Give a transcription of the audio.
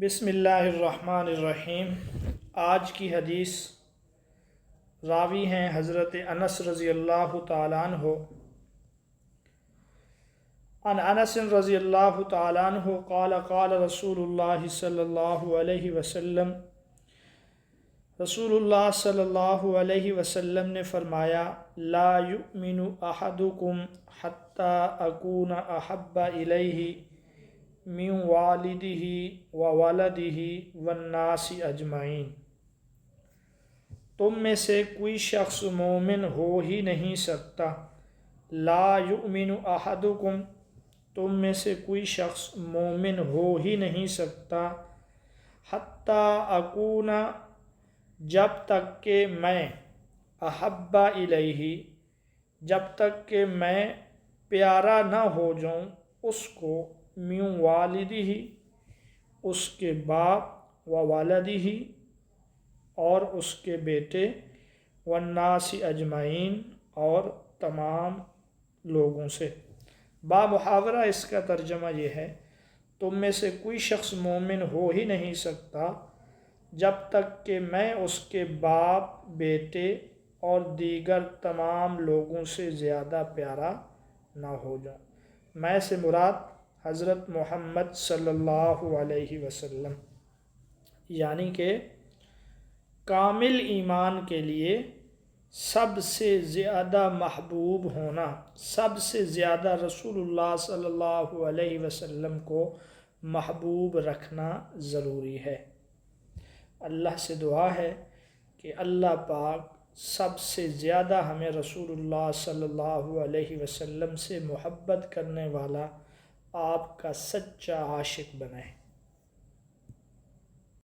بسم اللہ الرحمن الرحیم۔ آج کی حدیث راوی ہیں حضرت انس رضی اللہ تعالیٰ عنہ۔ عن انس رضی اللہ تعالیٰ عنہ قال قال رسول اللہ صلی اللہ علیہ وسلم، رسول اللہ صلی اللہ علیہ وسلم نے فرمایا، لا یؤمن احدکم حتی اکون احب الیہ من والدہ وولدہ والناس اجمعین۔ تم میں سے کوئی شخص مومن ہو ہی نہیں سکتا۔ لا یؤمن احدکم، تم میں سے کوئی شخص مومن ہو ہی نہیں سکتا، حتی اکون، جب تک کہ میں، احب الیہ، جب تک کہ میں پیارا نہ ہو جاؤں اس کو، من والدہ، اس کے باپ، و والدہ، اور اس کے بیٹے، والناس اجمعین، اور تمام لوگوں سے۔ بامحاورہ اس کا ترجمہ یہ ہے، تم میں سے کوئی شخص مومن ہو ہی نہیں سکتا جب تک کہ میں اس کے باپ، بیٹے اور دیگر تمام لوگوں سے زیادہ پیارا نہ ہو جاؤں۔ میں سے مراد حضرت محمد صلی اللہ علیہ وسلم، یعنی کہ کامل ایمان کے لیے سب سے زیادہ محبوب ہونا، سب سے زیادہ رسول اللہ صلی اللہ علیہ وسلم کو محبوب رکھنا ضروری ہے۔ اللہ سے دعا ہے کہ اللہ پاک سب سے زیادہ ہمیں رسول اللہ صلی اللہ علیہ وسلم سے محبت کرنے والا آپ کا سچا عاشق بنائے۔